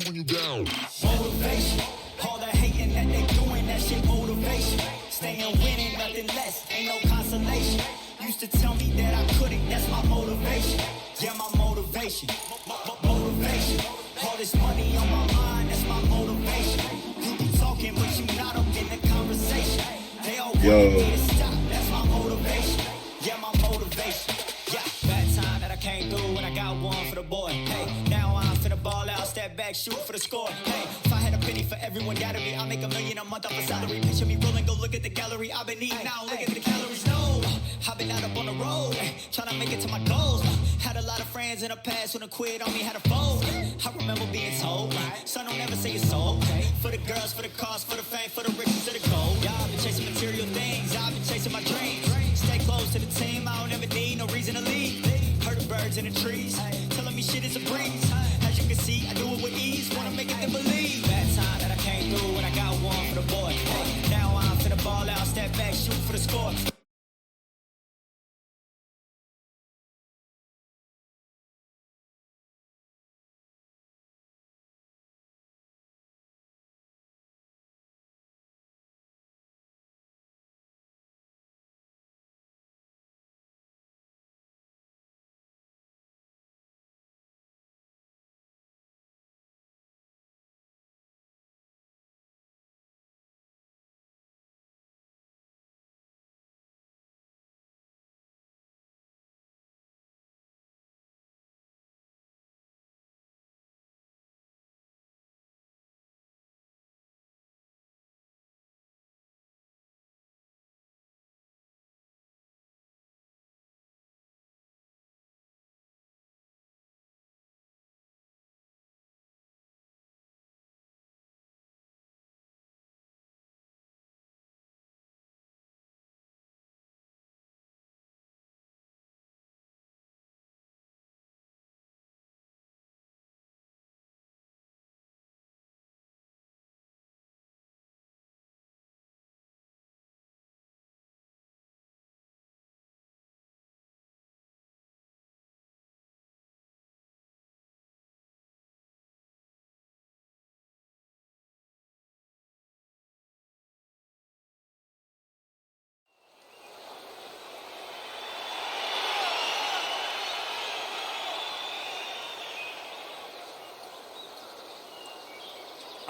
when you down. Motivation, all that hating that they doing, that shit motivation. Staying winning, nothing less, ain't no consolation. Used to tell me that I couldn't, that's my motivation. Yeah, my motivation, motivation. All this money on my mind, that's my motivation. You be talking, but you not up in the conversation. They all want me to stop, that's my motivation. Yeah, my motivation. Yeah, bad time that I came through when I got one for the boy. Hey, now I'm finna ball out, step back, shoot for the score. Hey, if I had a penny for everyone doubted me, I'll make $1 million a month off a salary. Picture me rolling, go look at the gallery. I've been eating now, look at the calories. No, I've been out up on the road, trying to make it to my goals. Had a lot of friends in the past when I quit on me, had a fold. I remember being told, son, don't ever say it's sold. For the girls, for the cars, for the fame, for the riches, for the gold. Yeah, I've been chasing material things, I've been chasing my dreams. Stay close to the team, I don't ever need no reason to leave. Heard the birds in the trees, telling me shit is a breeze. As you can see, I do it with ease, wanna make it to believe. Bad time that I came through when I got one for the boy. Now I'm finna ball out, step back, shoot for the score.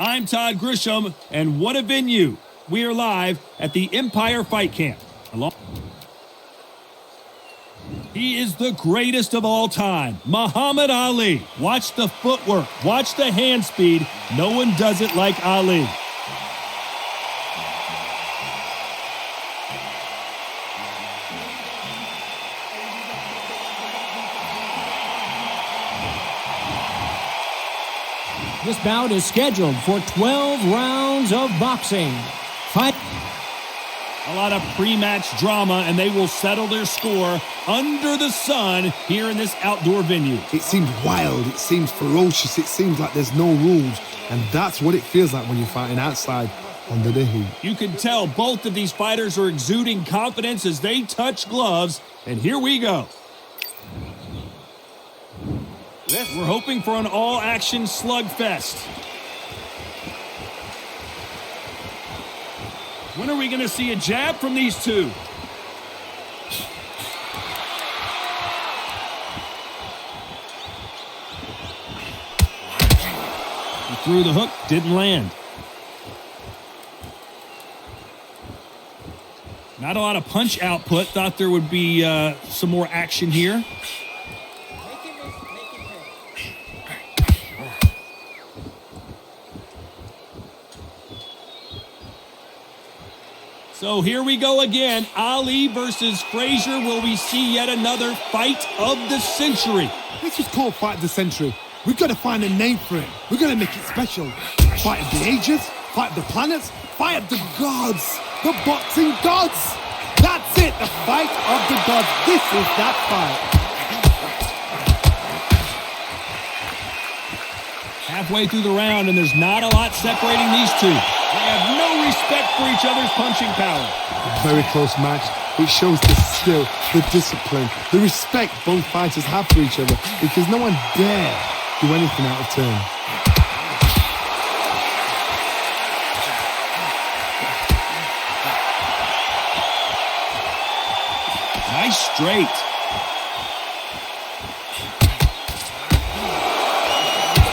I'm Todd Grisham, and what a venue. We are live at the Empire Fight Camp. He is the greatest of all time, Muhammad Ali. Watch the footwork, watch the hand speed. No one does it like Ali. This bout is scheduled for 12 rounds of boxing. Fight. A lot of pre-match drama, and they will settle their score under the sun here in this outdoor venue. It seems wild, it seems ferocious, it seems like there's no rules, and that's what it feels like when you're fighting outside under the heat. You can tell both of these fighters are exuding confidence as they touch gloves, and here we go. We're hoping for an all-action slugfest. When are we going to see a jab from these two? He threw the hook, didn't land. Not a lot of punch output. Thought there would be some more action here. So here we go again. Ali versus Frazier. Will we see yet another fight of the century? This is called Fight of the Century. We've got to find a name for it. We've got to make it special. Fight of the ages, fight of the planets, fight of the gods, the boxing gods. That's it, the fight of the gods. This is that fight. Halfway through the round, and there's not a lot separating these two. They have no respect for each other's punching power. A very close match. It shows the skill, the discipline, the respect both fighters have for each other, because no one dare do anything out of turn. straight.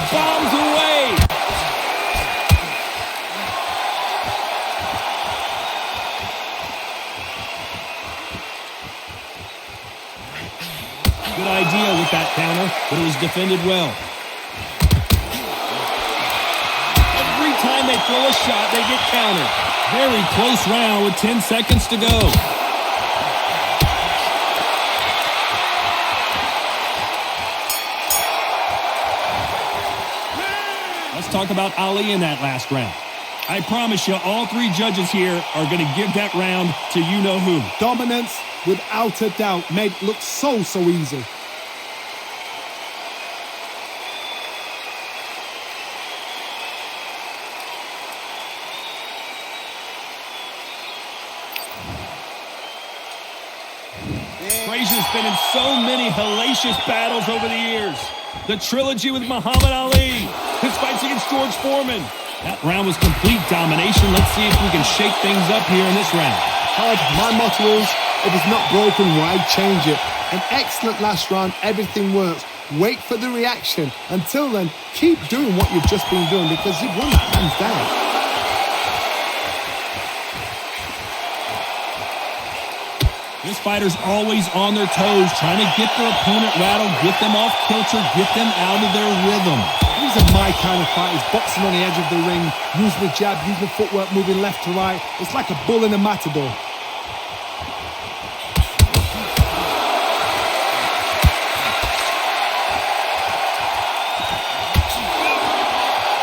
Bombs away. Good idea with that counter, but it was defended well. Every time they throw a shot, they get countered. Very close round with 10 seconds to go. Let's talk about Ali in that last round. I promise you, all three judges here are going to give that round to you-know-who. Dominance, without a doubt, made it look so easy. Frazier's been in so many hellacious battles over the years. The trilogy with Muhammad Ali, his fights against George Foreman. That round was complete domination. Let's see if we can shake things up here in this round. Todd, my motto is, if it's not broken, why change it? An excellent last round, everything works. Wait for the reaction. Until then, keep doing what you've just been doing because you've won that hands down. This fighter's always on their toes, trying to get their opponent rattled, get them off kilter, get them out of their rhythm. These are my kind of fighters, boxing on the edge of the ring, using the jab, using the footwork, moving left to right. It's like a bull in a matador.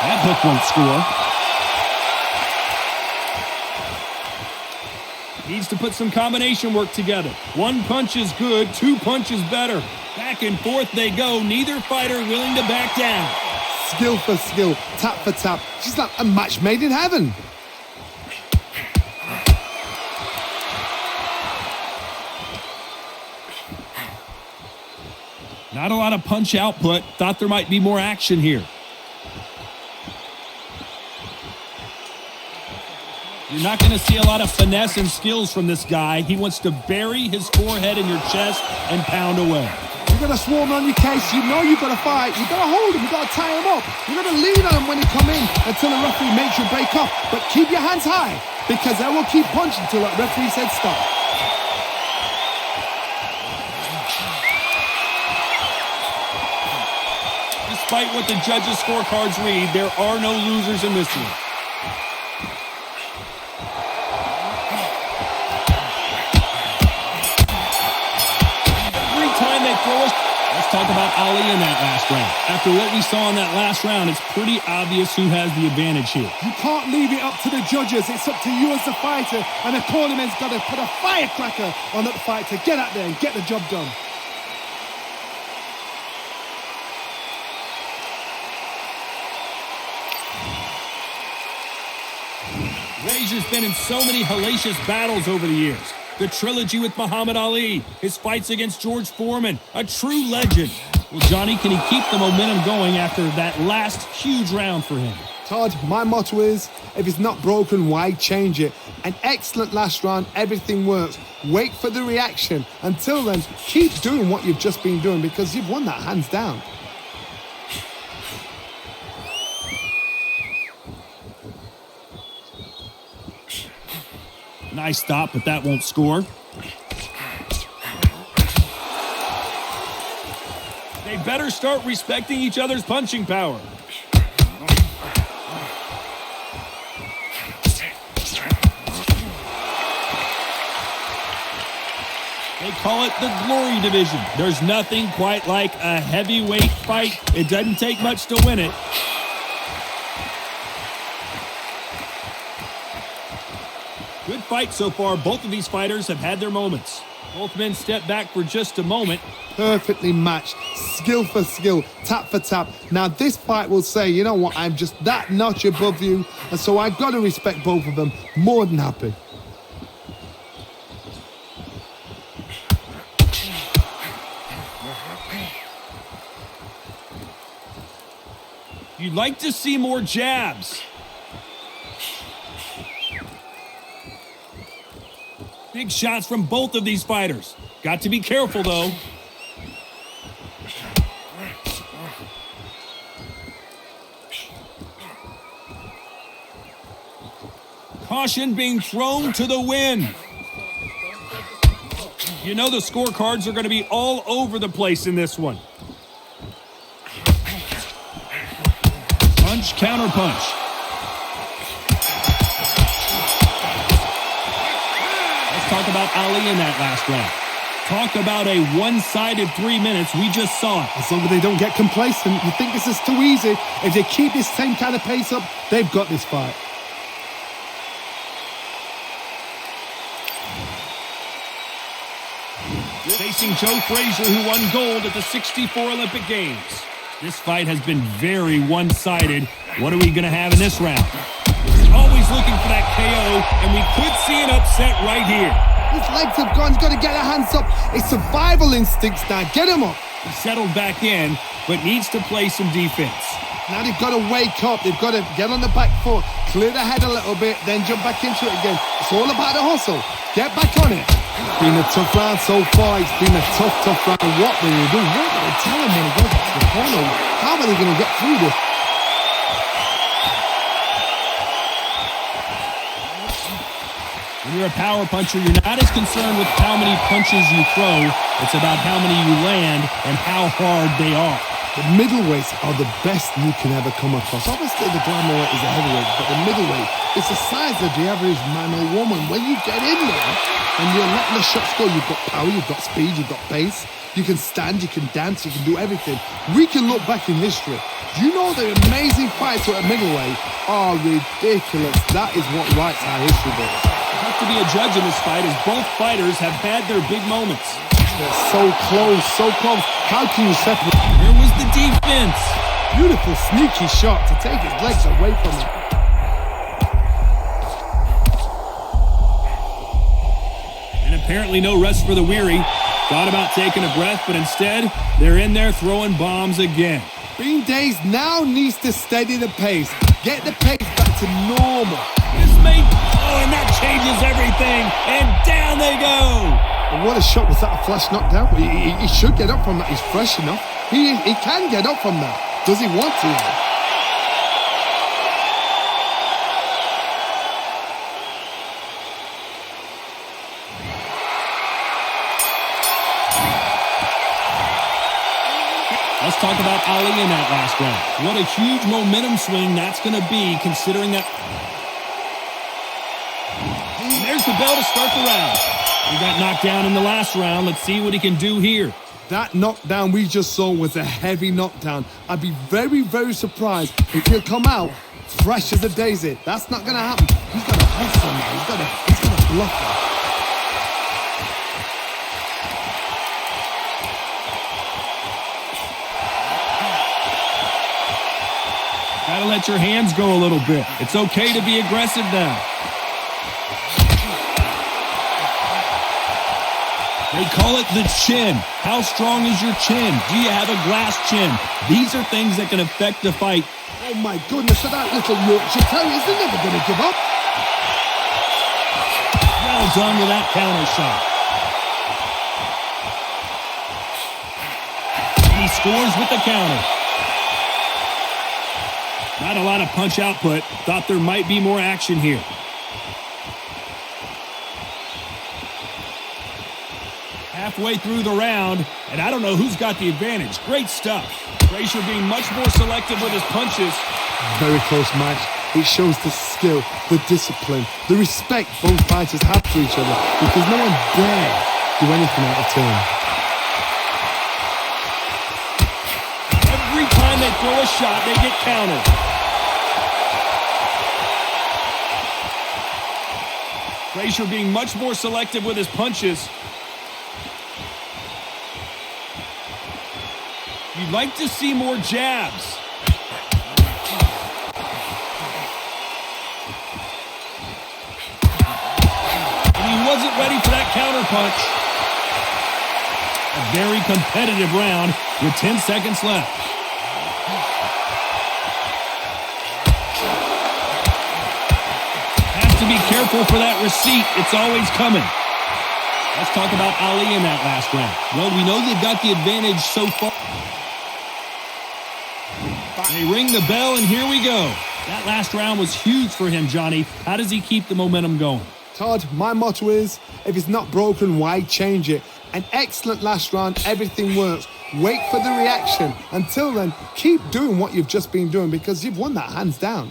That hook won't score. Needs to put some combination work together. One punch is good, two punches better. Back and forth they go, neither fighter willing to back down. Skill for skill, tap for tap. She's like a match made in heaven. Not a lot of punch output. Thought there might be more action here. You're not going to see a lot of finesse and skills from this guy. He wants to bury his forehead in your chest and pound away. You're going to swarm on your case. You know you've got to fight. You've got to hold him. You've got to tie him up. You're going to lean on him when he come in until the referee makes you break up. But keep your hands high because they will keep punching until that referee said stop. Despite what the judges' scorecards read, there are no losers in this one. Let's talk about Ali in that last round. After what we saw in that last round, it's pretty obvious who has the advantage here. You can't leave it up to the judges. It's up to you as the fighter. And the cornerman's got to put a firecracker on that fight to get out there and get the job done. Frazier's been in so many hellacious battles over the years. The trilogy with Muhammad Ali, his fights against George Foreman, a true legend. Well, Johnny, can he keep the momentum going after that last huge round for him? Todd, my motto is, if it's not broken, why change it? An excellent last round, everything works. Wait for the reaction. Until then, keep doing what you've just been doing because you've won that hands down. Nice stop, but that won't score. They better start respecting each other's punching power. They call it the glory division. There's nothing quite like a heavyweight fight. It doesn't take much to win it. Good fight so far. Both of these fighters have had their moments. Both men step back for just a moment. Perfectly matched. Skill for skill. Tap for tap. Now this fight will say, you know what, I'm just that notch above you. And so I've got to respect both of them. More than happy. You'd like to see more jabs. Big shots from both of these fighters. Got to be careful, though. Caution being thrown to the wind. You know the scorecards are going to be all over the place in this one. Punch, counter punch. Let's talk about Ali in that last round. Talk about a one-sided 3 minutes. We just saw it. As long as they don't get complacent, you think this is too easy. If they keep this same kind of pace up, they've got this fight. Facing Joe Frazier, who won gold at the '64 Olympic Games. This fight has been very one-sided. What are we going to have in this round? Always looking for that KO, and we could see an upset right here. His legs have gone. He's got to get their hands up. It's survival instincts now. Get him up. He settled back in, but needs to play some defense. Now they've got to wake up. They've got to get on the back foot, clear the head a little bit, then jump back into it again. It's all about the hustle. Get back on it. It's been a tough round so far. It's been a tough round. What will they do? What will they tell him when he goes back to the corner? How are they going to get through this? When you're a power puncher, you're not as concerned with how many punches you throw. It's about how many you land and how hard they are. The middleweights are the best you can ever come across. Obviously, the glamour is a heavyweight, but the middleweight is the size of the average man or woman. When you get in there and you're letting the shots go, you've got power, you've got speed, you've got pace. You can stand, you can dance, you can do everything. We can look back in history. Do you know the amazing fights at middleweight are ridiculous? That is what writes our history books. You have to be a judge in this fight as both fighters have had their big moments. They're so close, so close. How can you separate? There was the defense. Beautiful, sneaky shot to take his legs away from him. And apparently no rest for the weary. Thought about taking a breath, but instead, they're in there throwing bombs again. Bean Days now needs to steady the pace. Get the pace back to normal. And that changes everything. And down they go. And what a shot. Was that a flash knockdown? He should get up from that. He's fresh enough. He can get up from that. Does he want to? Let's talk about Ali in that last round. What a huge momentum swing that's going to be, considering that. And there's the bell to start the round. He got knocked down in the last round. Let's see what he can do here. That knockdown we just saw was a heavy knockdown. I'd be very, very surprised if he'll come out fresh as a daisy. That's not going to happen. He's got to hustle now. He's got to bluff him. Gotta let your hands go a little bit. It's okay to be aggressive now. They call it the chin. How strong is your chin? Do you have a glass chin? These are things that can affect the fight. Oh my goodness, that little Yorkshire Terrier is never going to give up. Well done with that counter shot. And he scores with the counter. Not a lot of punch output. Thought there might be more action here. Halfway through the round, and I don't know who's got the advantage. Great stuff. Frazier being much more selective with his punches. Very close match. It shows the skill, the discipline, the respect both fighters have for each other, because no one dare do anything out of turn. Every time they throw a shot, they get countered. Frazier being much more selective with his punches. You'd like to see more jabs. And he wasn't ready for that counter punch. A very competitive round with 10 seconds left. Has to be careful for that receipt. It's always coming. Let's talk about Ali in that last round. Well, we know they've got the advantage so far. They ring the bell, and here we go. That last round was huge for him, Johnny. How does he keep the momentum going? Todd, my motto is, if it's not broken, why change it? An excellent last round, everything works. Wait for the reaction. Until then, keep doing what you've just been doing because you've won that hands down.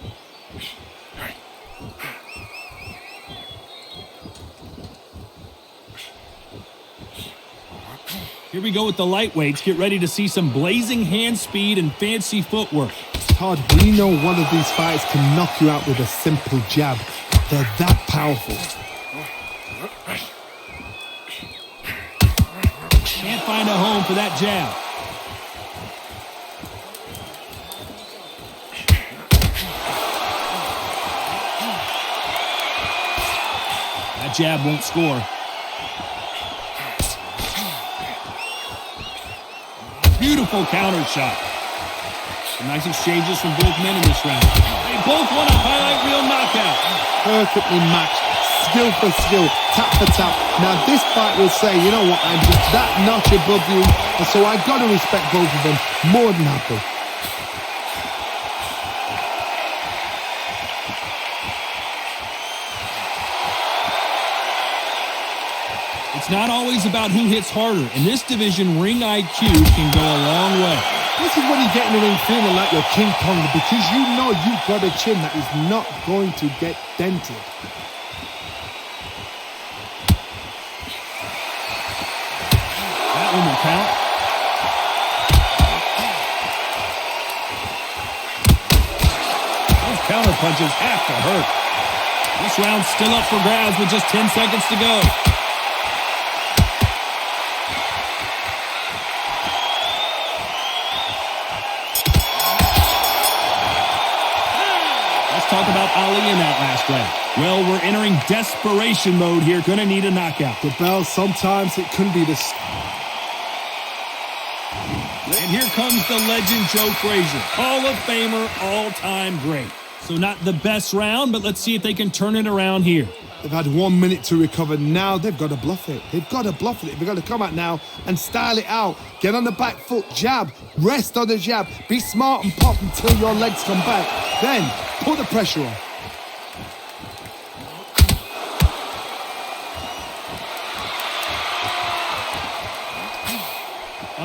Here we go with the lightweights. Get ready to see some blazing hand speed and fancy footwork. Todd, we know one of these fighters can knock you out with a simple jab. They're that powerful. Can't find a home for that jab. That jab won't score. Beautiful counter shot. Some nice exchanges from both men in this round. They both want a highlight reel knockout. Perfectly matched. Skill for skill. Tap for tap. Now this fight will say, you know what, I'm just that notch above you. And so I got to respect both of them more than happy. It's not always about who hits harder. In this division, ring IQ can go a long way. This is when you get in the ring feeling like you're King Kong because you know you've got a chin that is not going to get dented. That one will count. Those counter punches have to hurt. This round's still up for grabs with just 10 seconds to go. Talk about Ali in that last round. Well, we're entering desperation mode here. Gonna need a knockout. The bell, sometimes it can be the... And here comes the legend Joe Frazier. Hall of Famer, all-time great. So not the best round, but let's see if they can turn it around here. They've had 1 minute to recover. Now they've got to bluff it. They've got to bluff it. They've got to come out now and style it out. Get on the back foot, jab, rest on the jab. Be smart and pop until your legs come back. Then put the pressure on.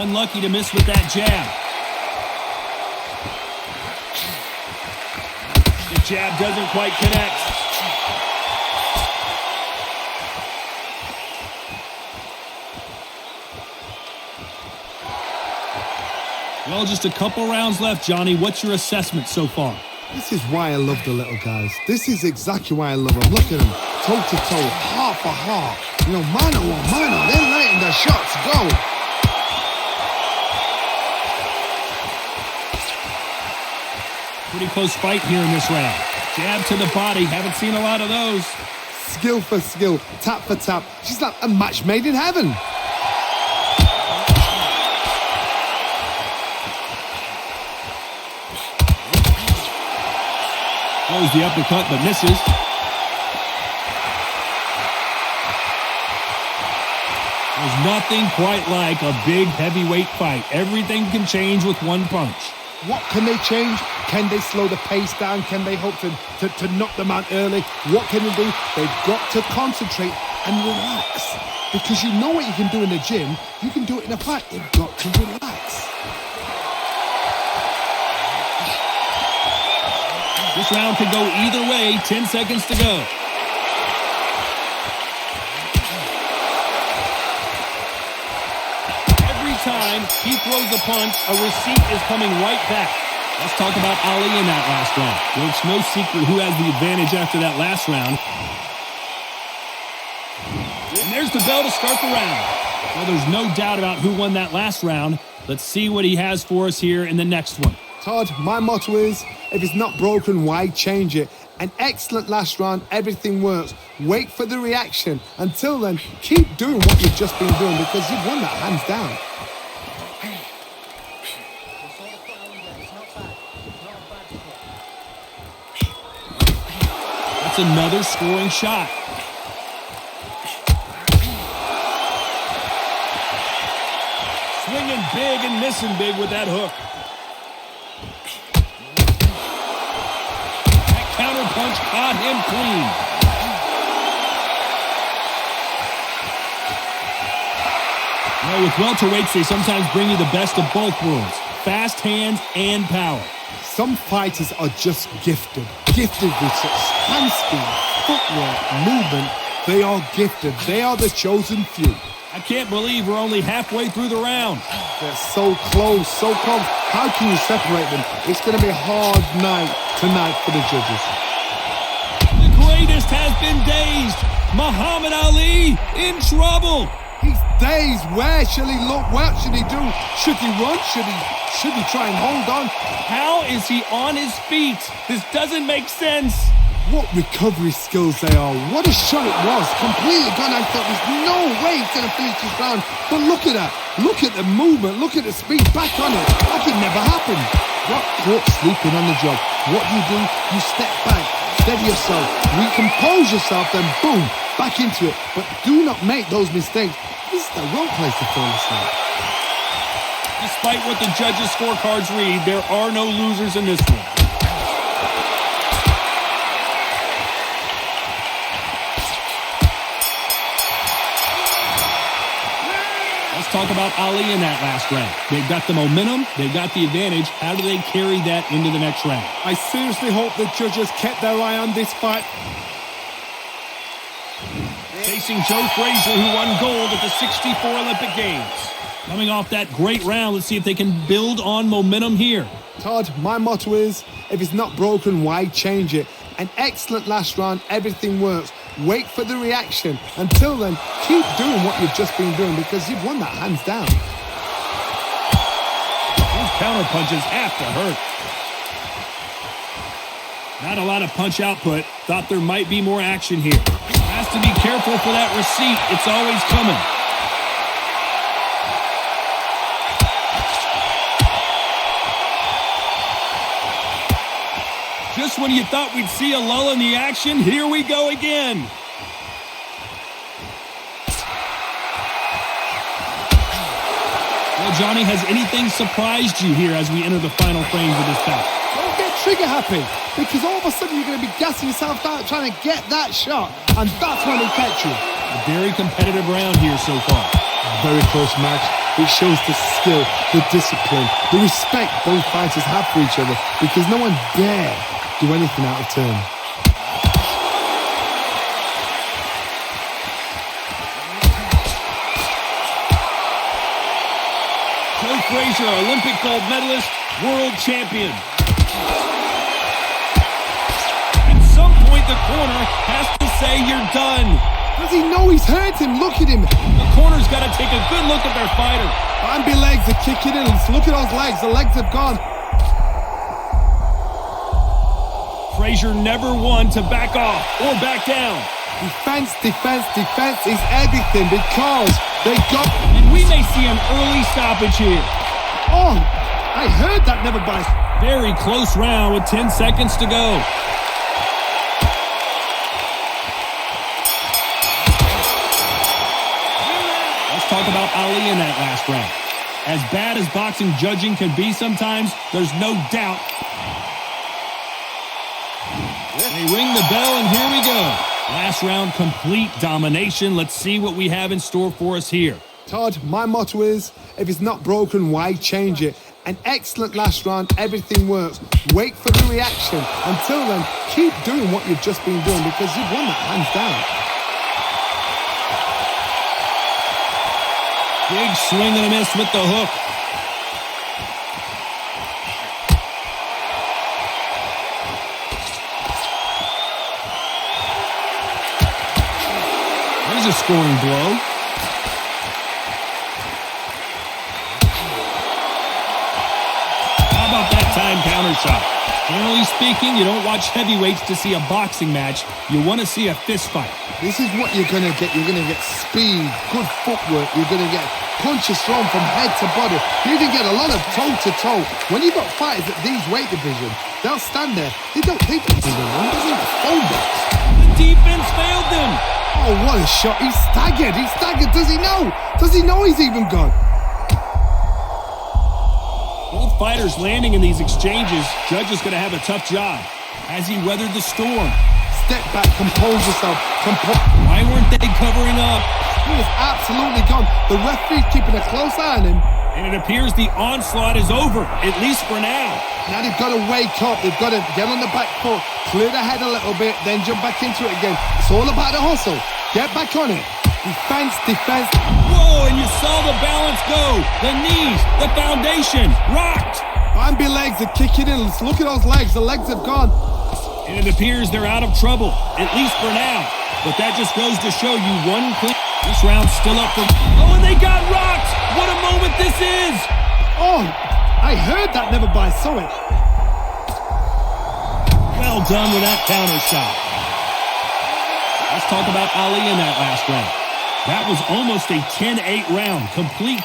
Unlucky to miss with that jab. The jab doesn't quite connect. Well, just a couple rounds left, Johnny. What's your assessment so far? This is why I love the little guys. This is exactly why I love them. Look at them, toe to toe, heart for heart. You know, mano a mano. They're letting the shots go. Pretty close fight here in this round. Jab to the body. Haven't seen a lot of those. Skill for skill, tap for tap. She's like a match made in heaven. Throws the uppercut, but misses. There's nothing quite like a big heavyweight fight. Everything can change with one punch. What can they change? Can they slow the pace down? Can they hope to knock them out early? What can they do? They've got to concentrate and relax. Because you know what you can do in the gym, you can do it in a fight. You've got to relax. This round could go either way. 10 seconds to go. Every time he throws a punch, a receipt is coming right back. Let's talk about Ali in that last round. Well, it's no secret who has the advantage after that last round. And there's the bell to start the round. Well, there's no doubt about who won that last round. Let's see what he has for us here in the next one. Todd, my motto is, if it's not broken, why change it? An excellent last round, everything works. Wait for the reaction. Until then, keep doing what you've just been doing because you've won that hands down. That's another scoring shot. big and missing big with that hook. That counter punch caught him clean. You know, with welterweights, they sometimes bring you the best of both worlds. Fast hands and power. Some fighters are just gifted. Gifted with such hand speed, footwork, movement. They are gifted. They are the chosen few. I can't believe we're only halfway through the round. They're so close, so close. How can you separate them? It's going to be a hard night tonight for the judges. The greatest has been dazed. Muhammad Ali in trouble. He's dazed. Where shall he look? What should he do? Should he run? Should he try and hold on? How is he on his feet? This doesn't make sense. What recovery skills they are. What a shot it was. Completely gone. I thought there's no way he's going to finish this round. But look at that. Look at the movement. Look at the speed. Back on it. Like it never happened. Got caught sleeping on the job. What do? You step back. Steady yourself. Recompose yourself. Then boom. Back into it. But do not make those mistakes. This is the wrong place to fall asleep. Despite what the judges' scorecards read, there are no losers in this one. Let's talk about Ali in that last round. They've got the momentum. They've got the advantage. How do they carry that into the next round? I seriously hope the judges kept their eye on this fight. Facing Joe Frazier, who won gold at the '64 Olympic Games. Coming off that great round, let's see if they can build on momentum here. Todd, my motto is, if it's not broken, why change it? An excellent last round, everything works. Wait for the reaction. Until then, keep doing what you've just been doing because you've won that hands down. Those counter punches have to hurt. Not a lot of punch output. Thought there might be more action here. Has to be careful for that receipt. It's always coming. Just when you thought we'd see a lull in the action, here we go again. Well, Johnny, has anything surprised you here as we enter the final frames of this bout? Don't get trigger happy, because all of a sudden you're going to be gassing yourself out trying to get that shot, and that's when they catch you. A very competitive round here so far. Very close match. It shows the skill, the discipline, the respect both fighters have for each other, because no one dare do anything out of turn. Joe Frazier, Olympic gold medalist, world champion. At some point, the corner has to say you're done. Does he know he's hurt him? Look at him. The corner's got to take a good look at their fighter. Bambi legs are kicking in. Look at those legs. The legs have gone. Frazier never one to back off or back down. Defense, defense, defense is everything because they got... And we may see an early stoppage here. Oh, I heard that never by... Very close round with 10 seconds to go. Let's talk about Ali in that last round. As bad as boxing judging can be sometimes, there's no doubt. They ring the bell, and here we go. Last round, complete domination. Let's see what we have in store for us here. Todd, my motto is, if it's not broken, why change it? An excellent last round, everything works. Wait for the reaction. Until then, keep doing what you've just been doing because you've won that hands down. Big swing and a miss with the hook. There's a scoring blow. How about that time counter shot? Generally speaking, you don't watch heavyweights to see a boxing match. You want to see a fist fight. This is what you're going to get. You're going to get speed, good footwork. You're going to get punches thrown from head to body. You're going to get a lot of toe-to-toe. When you've got fighters at these weight divisions, they'll stand there. They don't do the run. They don't phone box. The defense failed them. Oh, what a shot. He's staggered. He's staggered. Does he know? Does he know he's even gone? Both fighters landing in these exchanges. Judge is going to have a tough job. Has he weathered the storm? Step back, compose yourself. Why weren't they covering up? He is absolutely gone. The referee's keeping a close eye on him. And it appears the onslaught is over, at least for now. Now they've got to wake up. They've got to get on the back foot, clear the head a little bit, then jump back into it again. It's all about the hustle. Get back on it. Defense. Whoa, and you saw the balance go. The knees, the foundation, rocked. Bambi legs are kicking in. Let's look at those legs. The legs have gone. And it appears they're out of trouble, at least for now. But that just goes to show you one clean. This round's still up for... Oh, and they got rocked! What a moment this is! Oh, I heard that, never by saw it. Well done with that counter shot. Let's talk about Ali in that last round. That was almost a 10-8 round, complete.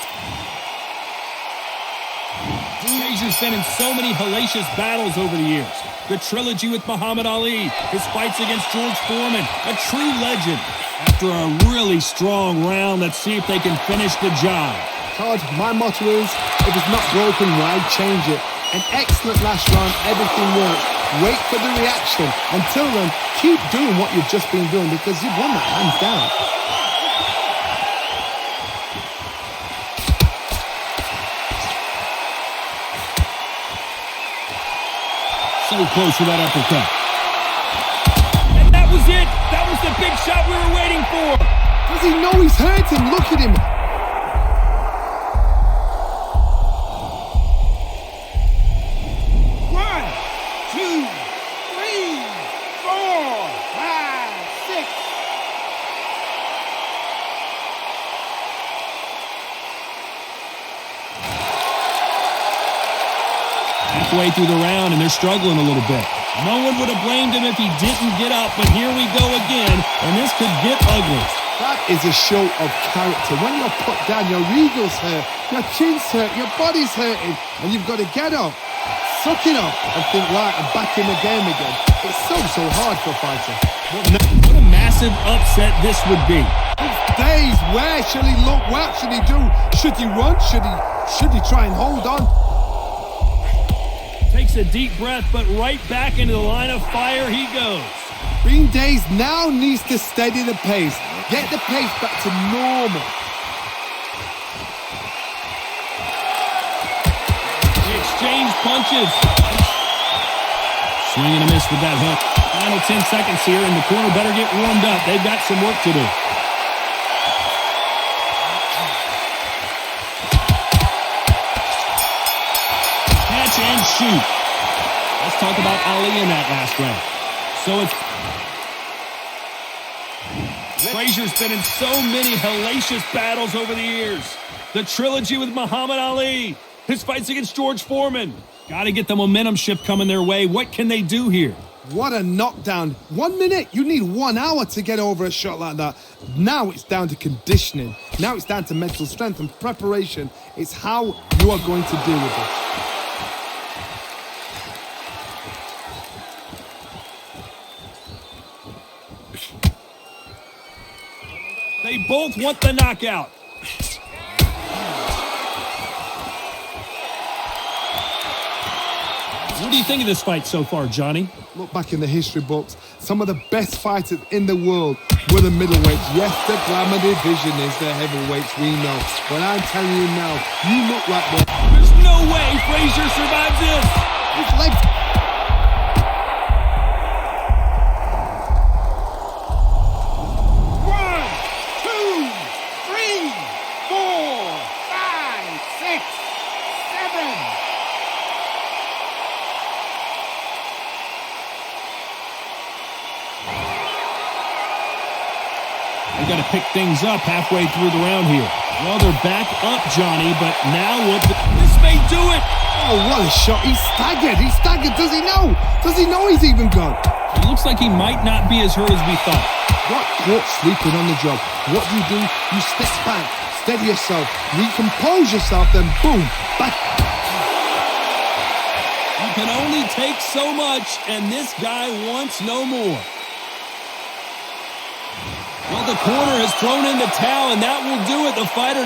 Frazier's been in so many hellacious battles over the years. The trilogy with Muhammad Ali, his fights against George Foreman, a true legend. After a really strong round, let's see if they can finish the job. Todd, my motto is, if it's not broken, why change it? An excellent last round, everything worked. Wait for the reaction. Until then, keep doing what you've just been doing because you've won that hands down. So close with that uppercut. And that was it. That was the big shot we were waiting for. Does he know he's hurting? Look at him. One, two, three, four, five, six. Halfway through the round, and they're struggling a little bit. No one would have blamed him if he didn't get up, but here we go again, and this could get ugly. That is a show of character. When you're put down, your ego's hurt, your chin's hurt, your body's hurting, and you've got to get up, suck it up, and think, right, I'm back in the game again. It's so hard for a fighter. What a massive upset this would be. Days, where shall he look? What should he do? Should he run? Should he try and hold on? Takes a deep breath, but right back into the line of fire he goes. Bean Days now needs to steady the pace. Get the pace back to normal. He exchanged punches. Swing and a miss with that hook. Final 10 seconds here, and the corner better get warmed up. They've got some work to do. Catch and shoot. Let's talk about Ali in that last round. So it's... Frazier's been in so many hellacious battles over the years. The trilogy with Muhammad Ali, his fights against George Foreman. Got to get the momentum shift coming their way. What can they do here? What a knockdown. 1 minute, you need 1 hour to get over a shot like that. Now it's down to conditioning. Now it's down to mental strength and preparation. It's how you are going to deal with it. They both want the knockout. What do you think of this fight so far, Johnny? Look back in the history books. Some of the best fighters in the world were the middleweights. Yes, the glamour division is the heavyweights, we know. But I'm telling you now, you look like the... There's no way Frazier survives this. His legs... They got to pick things up halfway through the round here. Well, they're back up, Johnny, but now what? This may do it. Oh, what a shot. He's staggered. He's staggered. Does he know? Does he know he's even gone? It looks like he might not be as hurt as we thought. Got caught sleeping on the job. What do? You step back, steady yourself, recompose yourself, then boom, back. You can only take so much, and this guy wants no more. Well, the corner has thrown in the towel, and that will do it. The fighter